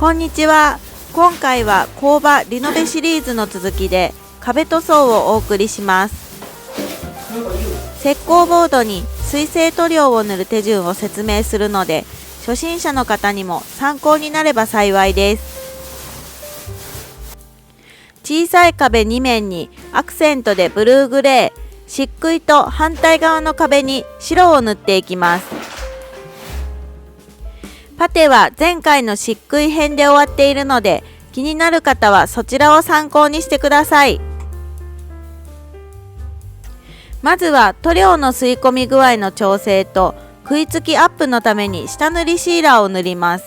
こんにちは。今回は工場リノベシリーズの続きで壁塗装をお送りします。石膏ボードに水性塗料を塗る手順を説明するので、初心者の方にも参考になれば幸いです。小さい壁2面にアクセントでブルーグレー、漆喰と反対側の壁に白を塗っていきます。パテは前回の漆喰編で終わっているので、気になる方はそちらを参考にしてください。まずは塗料の吸い込み具合の調整と食いつきアップのために下塗りシーラーを塗ります。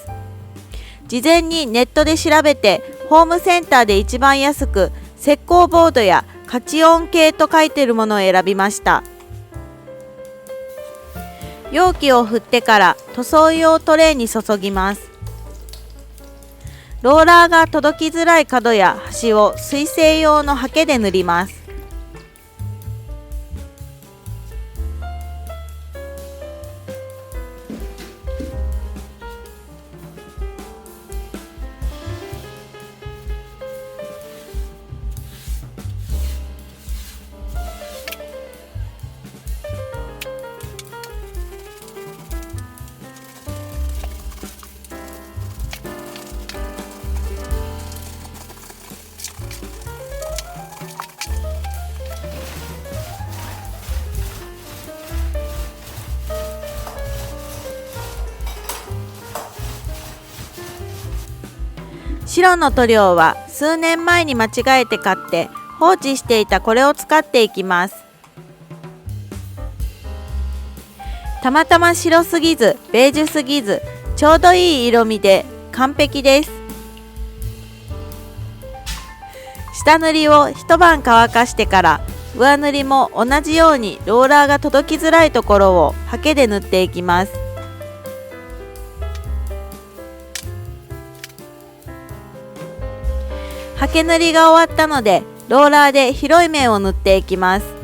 事前にネットで調べてホームセンターで一番安く石膏ボードやカチオン系と書いているものを選びました。容器を振ってから塗装用トレイに注ぎます。ローラーが届きづらい角や端を水性用のハケで塗ります。白の塗料は数年前に間違えて買って放置していたこれを使っていきます。たまたま白すぎずベージュすぎずちょうどいい色味で完璧です。下塗りを一晩乾かしてから上塗りも同じようにローラーが届きづらいところをハケで塗っていきます。ハケ塗りが終わったのでローラーで広い面を塗っていきます。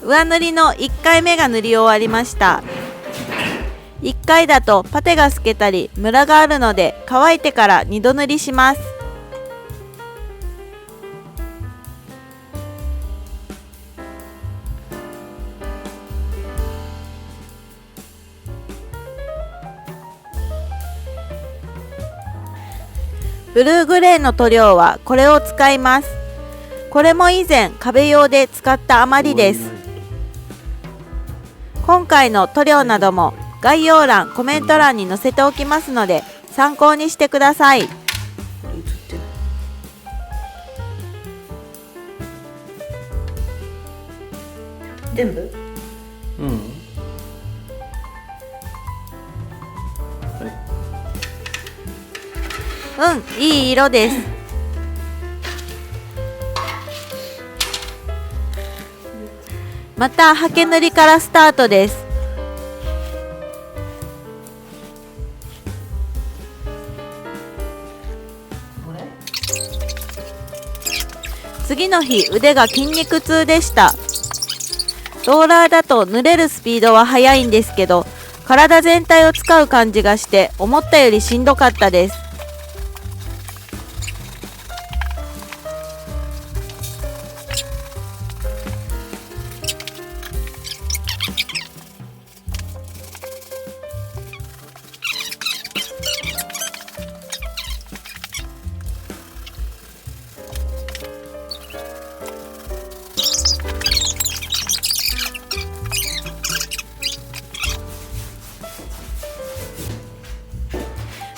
上塗りの1回目が塗り終わりました。1回だとパテが透けたりムラがあるので乾いてから2度塗りします。ブルーグレーの塗料はこれを使います。これも以前壁用で使った余りです。今回の塗料なども概要欄、コメント欄に載せておきますので参考にしてください。全部？うん。いい色です。またハケ塗りからスタートです。次の日、腕が筋肉痛でした。ローラーだと塗れるスピードは速いんですけど、体全体を使う感じがして思ったよりしんどかったです。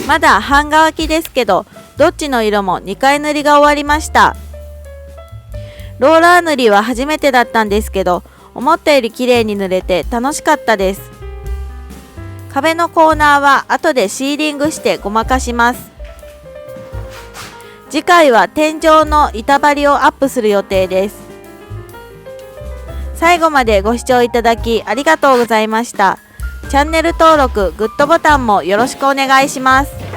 まだ半乾きですけど、どっちの色も2回塗りが終わりました。ローラー塗りは初めてだったんですけど、思ったより綺麗に塗れて楽しかったです。壁のコーナーは後でシーリングしてごまかします。次回は天井の板張りをアップする予定です。最後までご視聴いただきありがとうございました。チャンネル登録、グッドボタンもよろしくお願いします。